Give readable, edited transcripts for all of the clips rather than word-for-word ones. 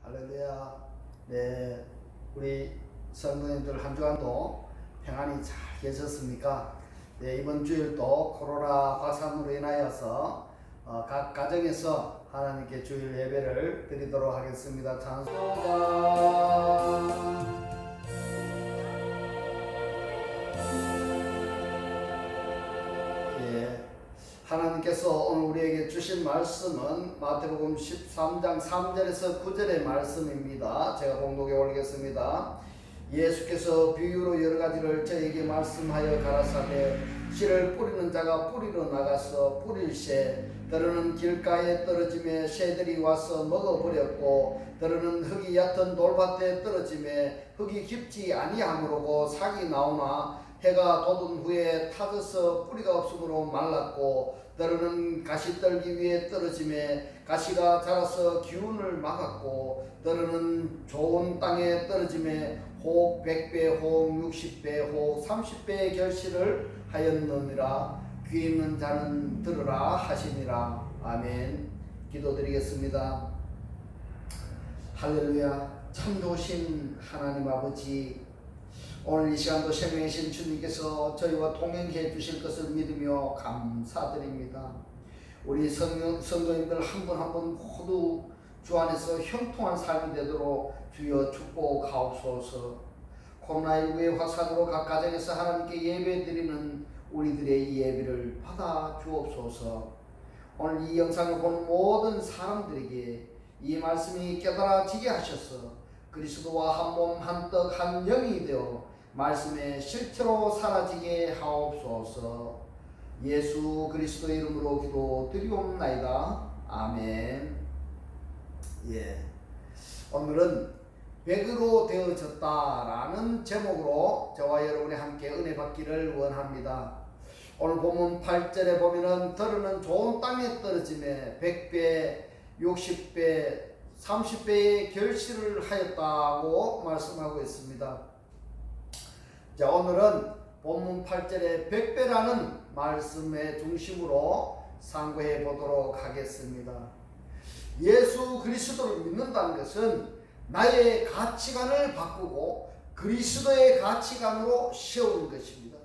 할렐루야. 네, 우리 성도님들 한 주간도 평안히 잘 계셨습니까? 네, 이번 주일도 코로나 확산으로 인하여서 각 가정에서 하나님께 주일 예배를 드리도록 하겠습니다. 찬송가 하나님께서 오늘 우리에게 주신 말씀은 마태복음 13장 3절에서 9절의 말씀입니다. 제가 봉독해 올리겠습니다. 예수께서 비유로 여러 가지를 저에게 말씀하여 가라사대 씨를 뿌리는 자가 뿌리러 나가서 뿌릴새 때로는 길가에 떨어지매 새들이 와서 먹어버렸고 때로는 흙이 얕은 돌밭에 떨어지매 흙이 깊지 아니하므로고 삭이 나오나 해가 돋은 후에 타져서 뿌리가 없으므로 말랐고 때로는 가시떨기 위에 떨어지매 가시가 자라서 기운을 막았고 때로는 좋은 땅에 떨어지매 혹 100배 혹 60배 혹 30배의 결실을 하였느니라. 귀 있는 자는 들으라 하시니라. 아멘. 기도드리겠습니다. 할렐루야. 참 좋으신 하나님 아버지, 오늘 이 시간도 생명의 신 주님께서 저희와 동행해 주실 것을 믿으며 감사드립니다. 우리 성도님들 한 분 한 분 모두 주 안에서 형통한 삶이 되도록 주여 축복하옵소서. 코로나19의 확산으로 각 가정에서 하나님께 예배드리는 우리들의 이 예배를 받아 주옵소서. 오늘 이 영상을 보는 모든 사람들에게 이 말씀이 깨달아지게 하셔서 그리스도와 한 몸 한 떡 한 영이 되어 말씀의 실체로 사라지게 하옵소서. 예수 그리스도의 이름으로 기도드리옵나이다. 아멘. 오늘은 백으로 되어졌다라는 제목으로 저와 여러분이 함께 은혜 받기를 원합니다. 오늘 본문 8절에 보면은 들으는 좋은 땅에 떨어짐에 100배, 60배, 30배의 결실을 하였다고 말씀하고 있습니다. 자, 오늘은 본문 8절에 100배라는 말씀의 중심으로 상고해 보도록 하겠습니다. 예수 그리스도를 믿는다는 것은 나의 가치관을 바꾸고 그리스도의 가치관으로 세우는 것입니다.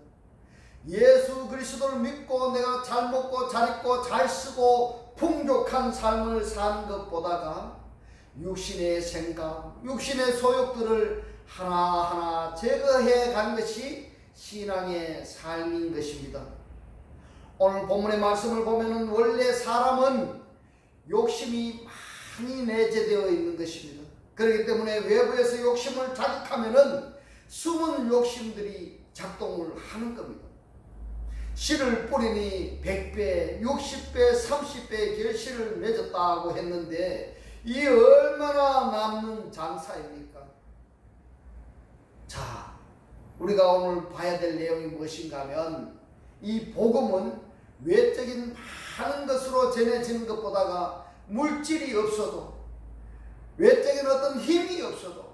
예수 그리스도를 믿고 내가 잘 먹고 잘 입고 잘 쓰고 풍족한 삶을 사는 것보다가 육신의 생각, 육신의 소욕들을 하나하나 제거해 가는 것이 신앙의 삶인 것입니다. 오늘 본문의 말씀을 보면은 원래 사람은 욕심이 많이 내재되어 있는 것입니다. 그렇기 때문에 외부에서 욕심을 자극하면은 숨은 욕심들이 작동을 하는 겁니다. 씨를 뿌리니 100배, 60배, 30배의 결실을 맺었다고 했는데 이 얼마나 남는 장사입니까? 자, 우리가 오늘 봐야 될 내용이 무엇인가 하면 이 복음은 외적인 많은 것으로 전해지는 것보다가 물질이 없어도 외적인 어떤 힘이 없어도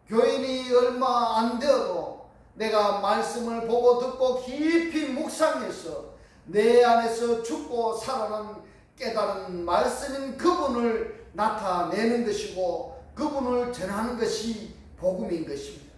교인이 얼마 안 되어도 내가 말씀을 보고 듣고 깊이 묵상해서 내 안에서 죽고 살아난 깨달은 말씀인 그분을 나타내는 것이고 그분을 전하는 것이 복음인 것입니다.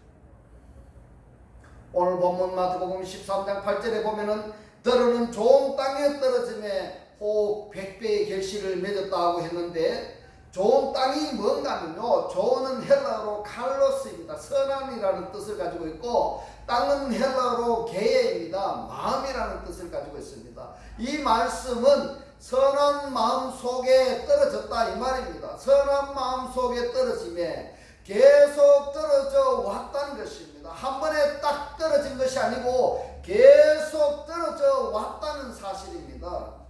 오늘 본문 마태복음 13장 8절에 보면은 들으는 좋은 땅에 떨어짐에 혹 100배의 결실을 맺었다고 했는데 좋은 땅이 뭔가 하면요, 좋은은 헬라어로 칼로스입니다. 선함이라는 뜻을 가지고 있고 땅은 헬라어로 게입니다. 마음이라는 뜻을 가지고 있습니다. 이 말씀은 선한 마음 속에 떨어졌다 이 말입니다. 선한 마음 속에 떨어짐에 계속 떨어져 왔다는 것입니다. 한 번에 딱 떨어진 것이 아니고 계속 떨어져 왔다는 사실입니다.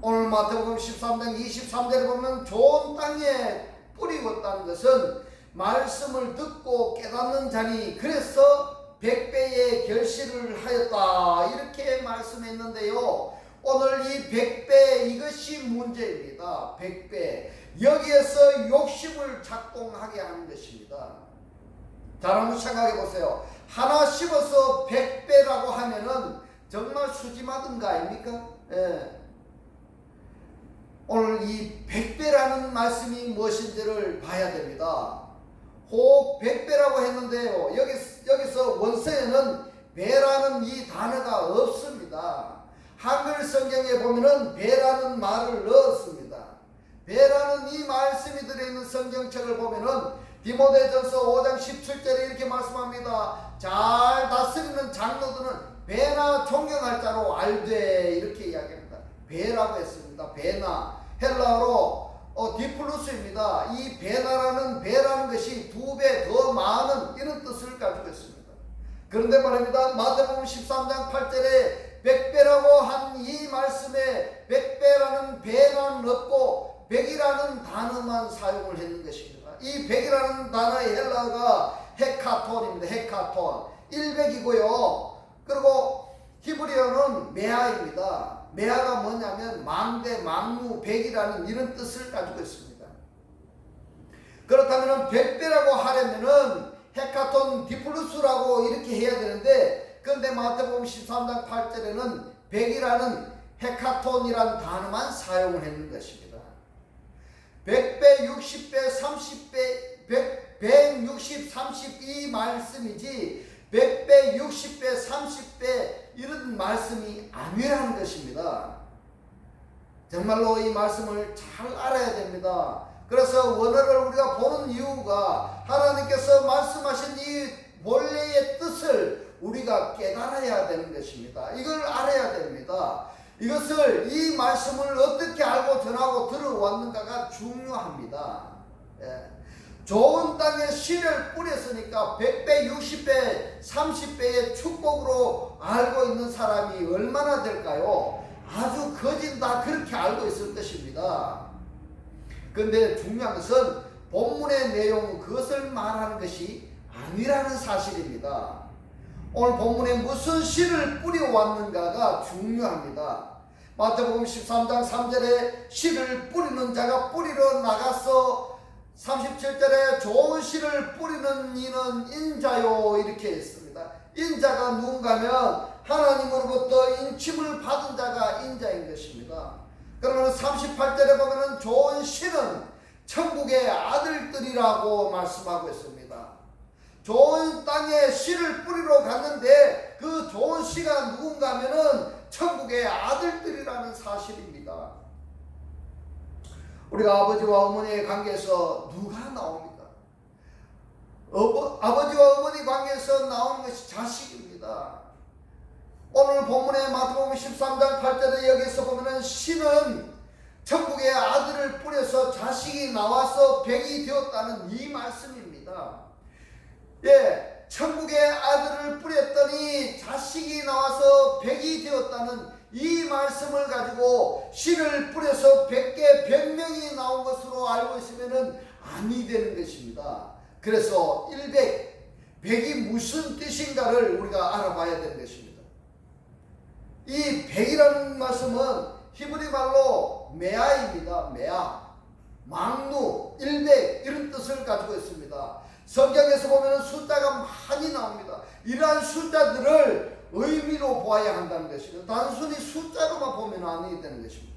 오늘 마태복음 13장 23절에 보면 좋은 땅에 뿌리웠다는 것은 말씀을 듣고 깨닫는 자니 그래서 100배의 결실을 하였다 이렇게 말씀했는데요. 오늘 이 100배 이것이 문제입니다. 100배 여기에서 욕심을 작동하게 하는 것입니다. 잘 한번 생각해 보세요. 하나 씹어서 100배라고 하면은 정말 수지마든 거 아닙니까? 오늘 이 백배라는 말씀이 무엇인지를 봐야 됩니다. 혹 백배라고 했는데요. 여기서 원서에는 배라는 이 단어가 없습니다. 한글 성경에 보면은 배라는 말을 넣었습니다. 배라는 이 말씀이 들어있는 성경책을 보면은 디모데전서 5장 17절에 이렇게 말씀합니다. 잘 다스리는 장로들은 배나 존경할 자로 알되, 이렇게 이야기합니다. 배라고 했습니다. 배나 헬라어로 디플루스입니다. 이 배라는 것이 2배 더 많은 이런 뜻을 가지고 있습니다. 그런데 말입니다. 마태복음 13장 8절에 백배라고 한 이 말씀에 백배라는 배는 없고 백이라는 단어만 사용을 했는 것입니다. 이 백이라는 단어의 헬라어가 헤카톤입니다. 헤카톤 100이고요. 그리고 히브리어는 메아입니다. 메아가 뭐냐면 망대, 망무, 백이라는 이런 뜻을 가지고 있습니다. 그렇다면 백배라고 하려면은 헤카톤 디플루스라고 이렇게 해야 되는데, 그런데 마태복음 13장 8절에는 백이라는 헤카톤이라는 단어만 사용을 했는 것입니다. 100배, 60배, 30배, 160, 30 이 말씀이지 100배, 60배, 30배 이런 말씀이 아니라는 것입니다. 정말로 이 말씀을 잘 알아야 됩니다. 그래서 원어를 우리가 보는 이유가 하나님께서 말씀하신 이 본래의 뜻을 우리가 깨달아야 되는 것입니다. 이걸 알아야 됩니다. 이것을, 이 말씀을 어떻게 알고 전하고 들어왔는가가 중요합니다. 예. 좋은 땅에 씨를 뿌렸으니까 100배, 60배, 30배의 축복으로 알고 있는 사람이 얼마나 될까요? 아주 거진 다 그렇게 알고 있을 것입니다. 그런데 중요한 것은 본문의 내용은 그것을 말하는 것이 아니라는 사실입니다. 오늘 본문에 무슨 씨를 뿌려왔는가가 중요합니다. 마태복음 13장 3절에 씨를 뿌리는 자가 뿌리러 나가서 37절에 좋은 씨를 뿌리는 이는 인자요, 이렇게 했습니다. 인자가 누군가면 하나님으로부터 인침을 받은 자가 인자인 것입니다. 그러면 38절에 보면은 좋은 씨는 천국의 아들들이라고 말씀하고 있습니다. 좋은 땅에 씨를 뿌리러 갔는데 그 좋은 씨가 누군가 하면은 천국의 아들들이라는 사실입니다. 우리가 아버지와 어머니의 관계에서 누가 나옵니까? 아버지와 어머니 관계에서 나오는 것이 자식입니다. 오늘 본문의 마태복음 13장 8절에 여기서 보면은 씨는 천국의 아들을 뿌려서 자식이 나와서 백이 되었다는 이 말씀입니다. 예, 천국의 아들을 뿌렸더니 자식이 나와서 백이 되었다는 이 말씀을 가지고 씨를 뿌려서 100개, 100명이 나온 것으로 알고 있으면 아니 되는 것입니다. 그래서 100이 무슨 뜻인가를 우리가 알아봐야 되는 것입니다. 이 100이라는 말씀은 히브리 말로 메아입니다. 메아, 망루, 100 이런 뜻을 가지고 있습니다. 성경에서 보면 숫자가 많이 나옵니다. 이러한 숫자들을 의미로 보아야 한다는 것입니다. 단순히 숫자로만 보면 아니게 되는 것입니다.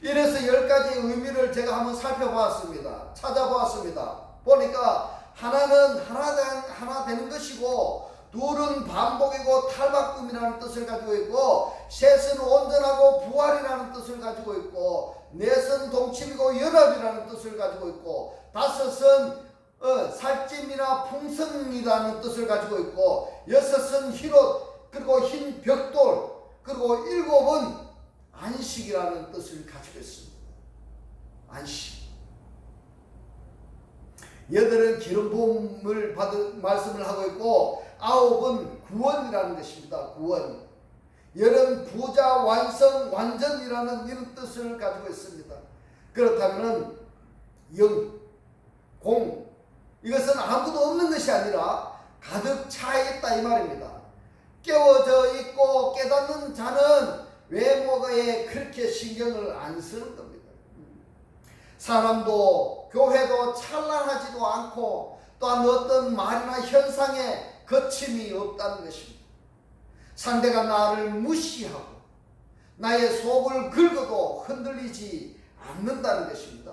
이래서 10가지의 의미를 제가 한번 살펴보았습니다. 찾아보았습니다. 보니까 하나는 하나 되는 것이고, 둘은 반복이고 탈바꿈이라는 뜻을 가지고 있고, 셋은 온전하고 부활이라는 뜻을 가지고 있고, 넷은 동침이고 연합이라는 뜻을 가지고 있고, 다섯은 살찜이나 풍성이라는 뜻을 가지고 있고, 여섯은 흰옷, 그리고 흰 벽돌, 그리고 일곱은 안식이라는 뜻을 가지고 있습니다. 안식. 여덟은 기름 부음을 받은 말씀을 하고 있고, 아홉은 구원이라는 것입니다. 구원. 열은 부자, 완성, 완전이라는 이런 뜻을 가지고 있습니다. 그렇다면 영, 공, 이것은 아무도 없는 것이 아니라 가득 차 있다 이 말입니다. 깨워져 있고 깨닫는 자는 외모에 그렇게 신경을 안 쓰는 겁니다. 사람도 교회도 찬란하지도 않고 또한 어떤 말이나 현상에 거침이 없다는 것입니다. 상대가 나를 무시하고 나의 속을 긁어도 흔들리지 않는다는 것입니다.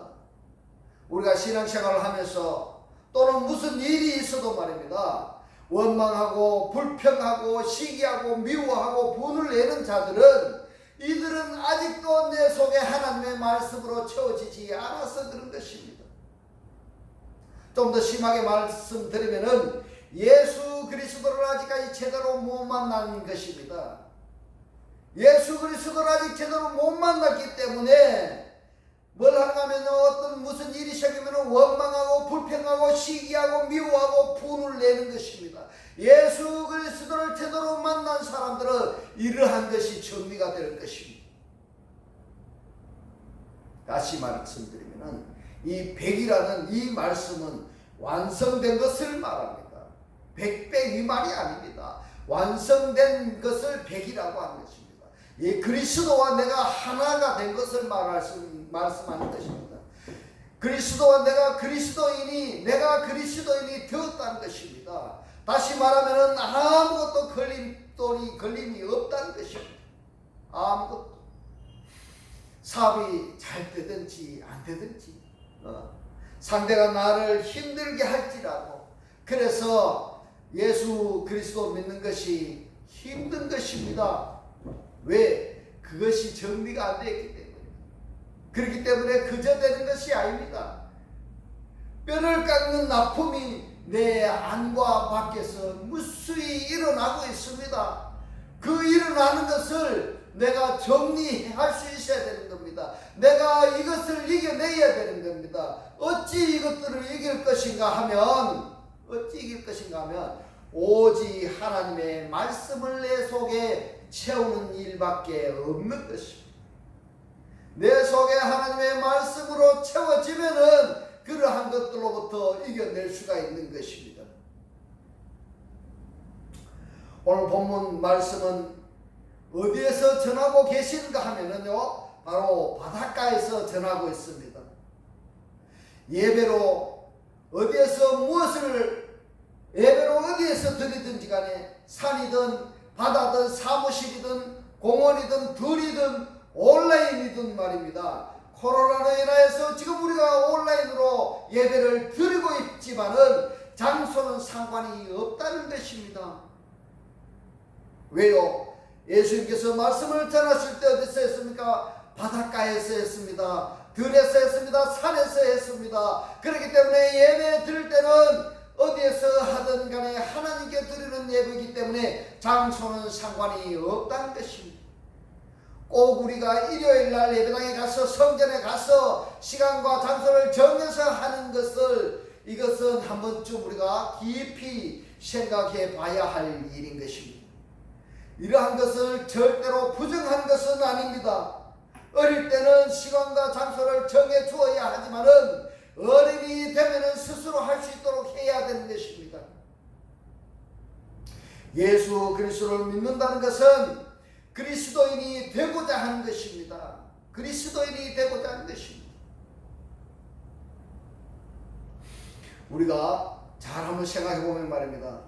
우리가 신앙생활을 하면서 또는 무슨 일이 있어도 말입니다. 원망하고 불평하고 시기하고 미워하고 분을 내는 자들은 이들은 아직도 내 속에 하나님의 말씀으로 채워지지 않아서 그런 것입니다. 좀 더 심하게 말씀드리면은 예수 그리스도를 아직까지 제대로 못 만난 것입니다. 예수 그리스도를 아직 제대로 못 만났기 때문에 뭘 하는가 하면 어떤 무슨 일이 생기면 원망하고 불평하고 시기하고 미워하고 분을 내는 것입니다. 예수 그리스도를 제대로 만난 사람들은 이러한 것이 정리가 될 것입니다. 다시 말씀드리면 이 100이라는 이 말씀은 완성된 것을 말합니다. 100배 이 말이 아닙니다. 완성된 것을 100이라고 하는 것입니다. 이 그리스도와 내가 하나가 된 것을 말씀하는 것입니다. 그리스도와 내가 그리스도인이 되었다는 것입니다. 다시 말하면 아무것도 걸림이 없다는 것입니다. 아무것도. 사업이 잘 되든지 안 되든지 상대가 나를 힘들게 할지라도 그래서 예수 그리스도 믿는 것이 힘든 것입니다. 왜? 그것이 정리가 안 되기 때문에. 그렇기 때문에 그저 되는 것이 아닙니다. 뼈를 깎는 납품이 내 안과 밖에서 무수히 일어나고 있습니다. 그 일어나는 것을 내가 정리할 수 있어야 되는 겁니다. 내가 이것을 이겨내야 되는 겁니다. 어찌 이것들을 이길 것인가 하면 오직 하나님의 말씀을 내 속에 채우는 일밖에 없는 것입니다. 내 속에 하나님의 말씀으로 채워지면은 그러한 것들로부터 이겨낼 수가 있는 것입니다. 오늘 본문 말씀은 어디에서 전하고 계시는가 하면은요, 바로 바닷가에서 전하고 있습니다. 예배로 어디에서 드리든지 간에 산이든 바다든 사무실이든 공원이든 들이든 온라인이든 말입니다. 코로나로 인하여서 지금 우리가 온라인으로 예배를 드리고 있지만은 장소는 상관이 없다는 것입니다. 왜요? 예수님께서 말씀을 전하실 때 어디서 했습니까? 바닷가에서 했습니다. 들에서 했습니다. 산에서 했습니다. 그렇기 때문에 예배 드릴 때는 어디에서 하든 간에 하나님께 드리는 예배이기 때문에 장소는 상관이 없다는 것입니다. 꼭 우리가 일요일날 예배당에 가서 성전에 가서 시간과 장소를 정해서 하는 이것은 한 번쯤 우리가 깊이 생각해 봐야 할 일인 것입니다. 이러한 것을 절대로 부정한 것은 아닙니다. 어릴 때는 시간과 장소를 정해 주어야 하지만은 어른이 되면은 스스로 할 수 있도록 해야 되는 것입니다. 예수 그리스도를 믿는다는 것은 그리스도인이 되고자 하는 것입니다. 그리스도인이 되고자 하는 것입니다. 우리가 잘 한번 생각해 보면 말입니다.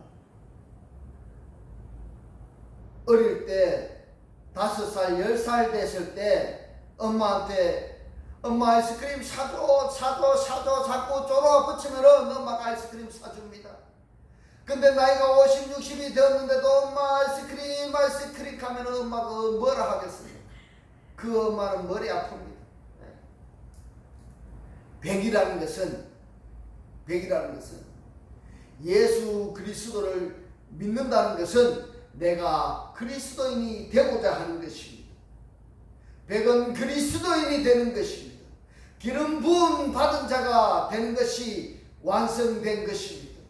어릴 때 5살, 10살 됐을 때 엄마한테 엄마 아이스크림 사줘 자꾸 쪼르가 붙이면은 엄마가 아이스크림 사줍니다. 근데 나이가 50, 60이 되었는데도 엄마 아이스크림 하면은 엄마가 뭐라 하겠습니까? 그 엄마는 머리 아픕니다. 100이라는 것은 예수 그리스도를 믿는다는 것은 내가 그리스도인이 되고자 하는 것입니다. 100은 그리스도인이 되는 것입니다. 기름 부음 받은 자가 되는 것이 완성된 것입니다.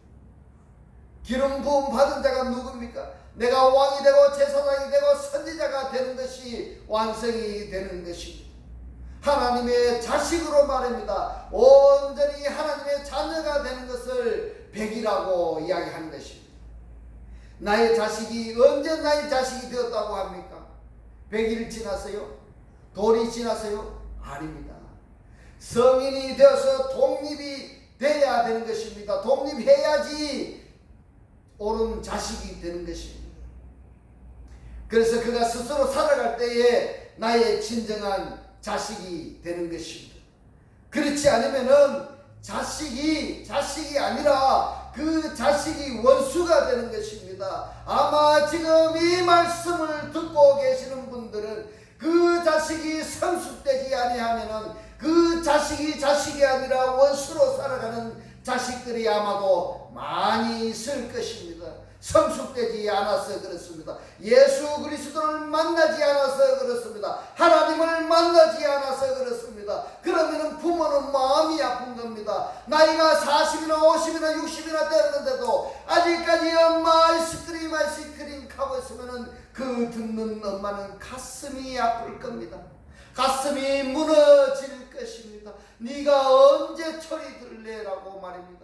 기름 부음 받은 자가 누굽니까? 내가 왕이 되고 제사장이 되고 선지자가 되는 것이 완성이 되는 것입니다. 하나님의 자식으로 말입니다. 온전히 하나님의 자녀가 되는 것을 100이라고 이야기하는 것입니다. 나의 자식이 언제 나의 자식이 되었다고 합니까? 100일 지났어요? 돌이 지났어요? 아닙니다. 성인이 되어서 독립이 돼야 되는 것입니다. 독립해야지 옳은 자식이 되는 것입니다. 그래서 그가 스스로 살아갈 때에 나의 진정한 자식이 되는 것입니다. 그렇지 않으면은 자식이 아니라 그 자식이 원수가 되는 것입니다. 아마 지금 이 말씀을 듣고 계시는 분들은 그 자식이 성숙되지 아니하면은 그 자식이 아니라 원수로 살아가는 자식들이 아마도 많이 있을 것입니다. 성숙되지 않아서 그렇습니다. 예수 그리스도를 만나지 않아서 그렇습니다. 하나님을 만나지 않아서 그렇습니다. 그러면 부모는 마음이 아픈 겁니다. 나이가 40이나 50이나 60이나 되었는데도 아직까지 엄마 아이스크림 하고 있으면 그 듣는 엄마는 가슴이 아플 겁니다. 가슴이 무너질 것입니다. 네가 언제 철이 들래라고 말입니다.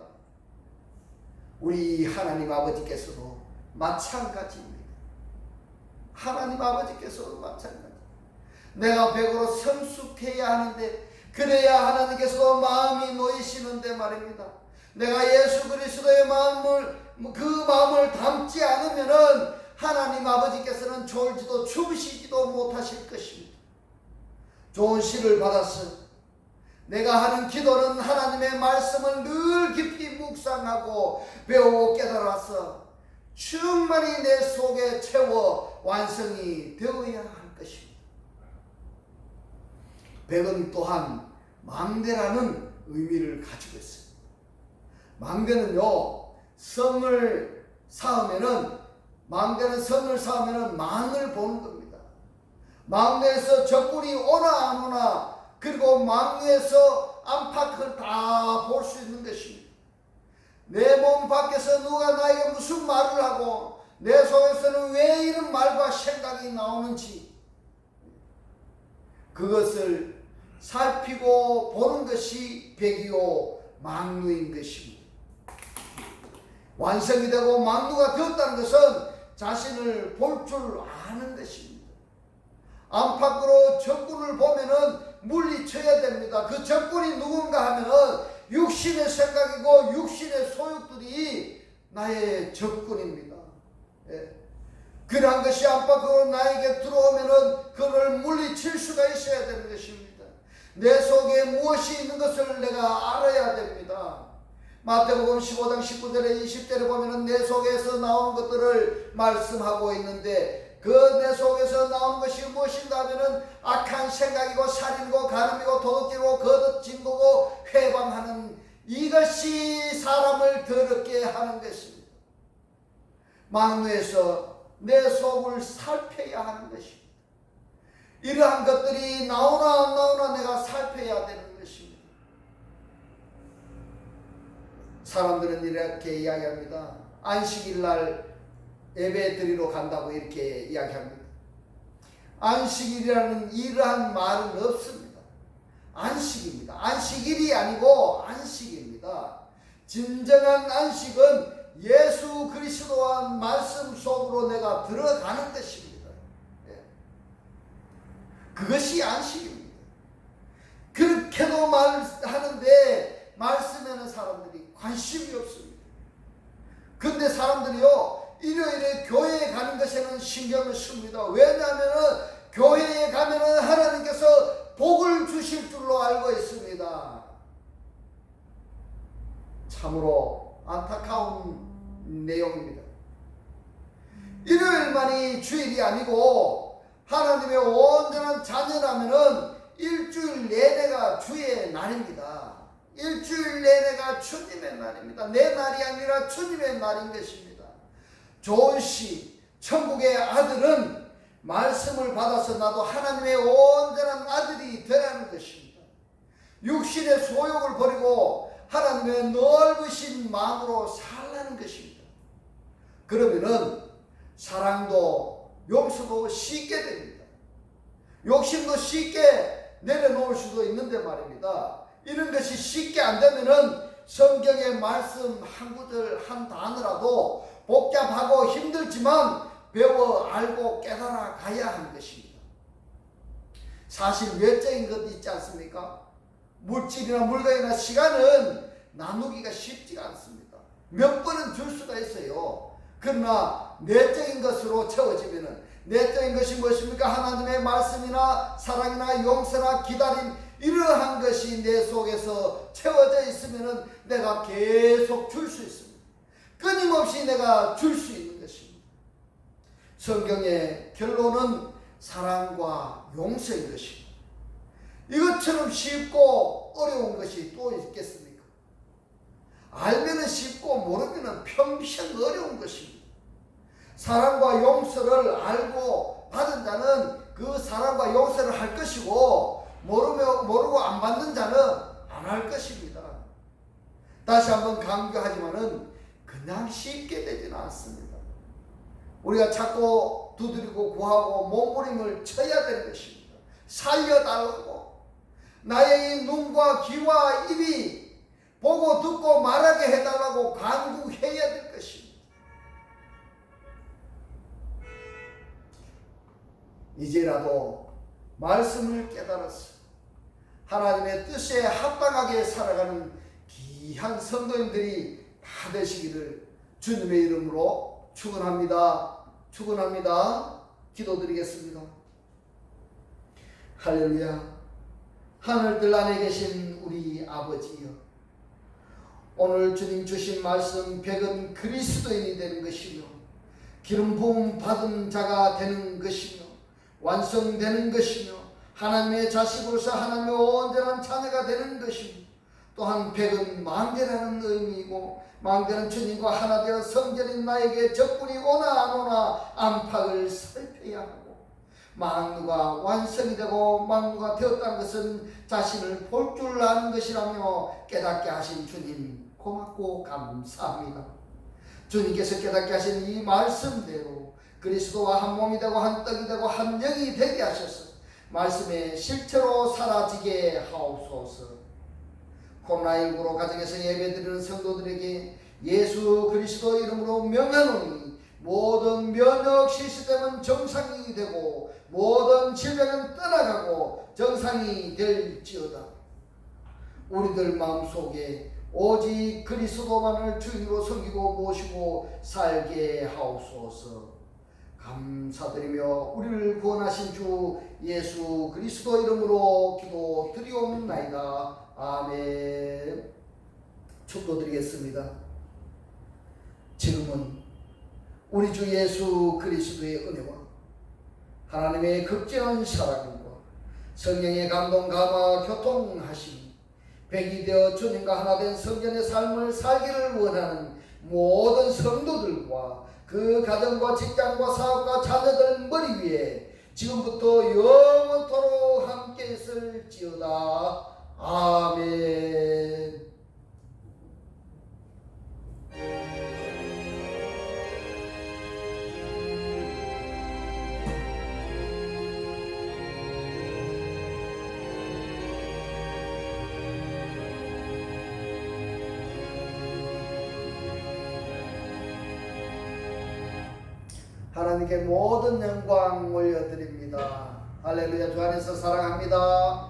우리 하나님 아버지께서도 마찬가지입니다. 하나님 아버지께서도 마찬가지. 내가 100으로 성숙해야 하는데 그래야 하나님께서도 마음이 놓이시는데 말입니다. 내가 예수 그리스도의 그 마음을 담지 않으면은 하나님 아버지께서는 졸지도 주무시지도 못하실 것입니다. 좋은 시를 받았어. 내가 하는 기도는 하나님의 말씀을 늘 깊이 묵상하고 배우고 깨달아서 충만히 내 속에 채워 완성이 되어야 할 것입니다. 백은 또한 망대라는 의미를 가지고 있습니다. 망대는요, 망대는 성을 쌓으면은 망을 보는 겁니다. 망대에서 적군이 오나 안 오나, 그리고 망에서 안팎을 다 볼 수 있는 것입니다. 내 몸 밖에서 누가 나에게 무슨 말을 하고 내 속에서는 왜 이런 말과 생각이 나오는지 그것을 살피고 보는 것이 백이요 망루인 것입니다. 완성이 되고 망루가 되었다는 것은 자신을 볼 줄 아는 것입니다. 안팎으로 적군을 보면은 물리쳐야 됩니다. 그 적군이 누군가 하면은 육신의 생각이고 육신의 소욕들이 나의 적군입니다. 예. 그러한 것이 안팎으로 나에게 들어오면은 그를 물리칠 수가 있어야 되는 것입니다. 내 속에 무엇이 있는 것을 내가 알아야 됩니다. 마태복음 15장 19절에 20절에 보면은 내 속에서 나오는 것들을 말씀하고 있는데 그 내 속에서 나오는 것이 무엇인가 하면은 악한 생각이고 살인이고 간음이고 도둑질이고 거듭진거고 회방하는 이것이 사람을 더럽게 하는 것입니다. 망루에서 내 속을 살펴야 하는 것입니다. 이러한 것들이 나오나 안 나오나 내가 살펴야 되는 것입니다. 사람들은 이렇게 이야기합니다. 안식일 날 예배 드리러 간다고 이렇게 이야기합니다. 안식일이라는 이러한 말은 없습니다. 안식입니다. 안식일이 아니고 안식입니다. 진정한 안식은 예수 그리스도와 말씀 속으로 내가 들어가는 것입니다. 그것이 안식입니다. 그렇게도 말하는데 말씀에는 사람들이 관심이 없습니다. 근데 사람들이요 일요일에 교회에 가는 것에는 신경을 씁니다. 왜냐하면 교회에 가면 하나님께서 복을 주실 줄로 알고 있습니다. 참으로 안타까운 내용입니다. 일요일만이 주일이 아니고 하나님의 온전한 자녀라면 일주일 내내가 주의 날입니다. 일주일 내내가 주님의 날입니다. 내 날이 아니라 주님의 날인 것입니다. 좋은 시, 천국의 아들은 말씀을 받아서 나도 하나님의 온전한 아들이 되라는 것입니다. 육신의 소욕을 버리고 하나님의 넓으신 마음으로 살라는 것입니다. 그러면은 사랑도 용서도 쉽게 됩니다. 욕심도 쉽게 내려놓을 수도 있는데 말입니다. 이런 것이 쉽게 안 되면은 성경의 말씀 한 구절 한 단어라도 복잡하고 힘들지만 배워 알고 깨달아 가야 하는 것입니다. 사실 외적인 것도 있지 않습니까? 물질이나 물건이나 시간은 나누기가 쉽지가 않습니다. 몇 번은 줄 수가 있어요. 그러나 내적인 것으로 채워지면은 내적인 것이 무엇입니까? 하나님의 말씀이나 사랑이나 용서나 기다림, 이러한 것이 내 속에서 채워져 있으면 내가 계속 줄 수 있습니다. 끊임없이 내가 줄 수 있는 것입니다. 성경의 결론은 사랑과 용서인 것입니다. 이것처럼 쉽고 어려운 것이 또 있겠습니까? 알면 쉽고 모르면 평생 어려운 것입니다. 사랑과 용서를 알고 받은 자는 그 사랑과 용서를 할 것이고, 모르고 안 받는 자는 안 할 것입니다. 다시 한번 강조하지만은 그냥 쉽게 되지는 않습니다. 우리가 찾고 두드리고 구하고 몸부림을 쳐야 되는 것입니다. 살려달라고. 나의 이 눈과 귀와 입이 보고 듣고 말하게 해달라고 간구해야 될 것입니다. 이제라도 말씀을 깨달아서 하나님의 뜻에 합당하게 살아가는 귀한 성도님들이 다 되시기를 주님의 이름으로 축원합니다. 기도드리겠습니다. 할렐루야. 하늘들 안에 계신 우리 아버지여, 오늘 주님 주신 말씀 백은 그리스도인이 되는 것이며 기름 부음 받은 자가 되는 것이며 완성되는 것이며 하나님의 자식으로서 하나님의 온전한 자녀가 되는 것이며, 또한 백은 망대라는 의미이고 망대는 주님과 하나 되어 성전인 나에게 적군이 오나 안 오나 안팎을 살펴야 하고, 망루가 완성이 되고 망루가 되었다는 것은 자신을 볼 줄 아는 것이라며 깨닫게 하신 주님 고맙고 감사합니다. 주님께서 깨닫게 하신 이 말씀대로 그리스도와 한 몸이 되고 한 떡이 되고 한 영이 되게 하셔서 말씀의 실체로 사라지게 하옵소서. 코로나19로 가정에서 예배드리는 성도들에게 예수 그리스도 이름으로 명하노니 모든 면역 시스템은 정상이 되고 모든 질병은 떠나가고 정상이 될지어다. 우리들 마음속에 오직 그리스도만을 주인으로 섬기고 모시고 살게 하옵소서. 감사드리며 우리를 구원하신 주 예수 그리스도 이름으로 기도드리옵나이다. 아멘. 축도드리겠습니다. 지금은 우리 주 예수 그리스도의 은혜와 하나님의 극진한 사랑과 성령의 감동 감화 교통하심이 백이 되어 주님과 하나 된 성전의 삶을 살기를 원하는 모든 성도들과 그 가정과 직장과 사업과 자녀들 머리 위에 지금부터 영원토록 함께 있을지어다. 아멘. 하나님께 모든 영광 올려드립니다. 할렐루야. 주 안에서 사랑합니다.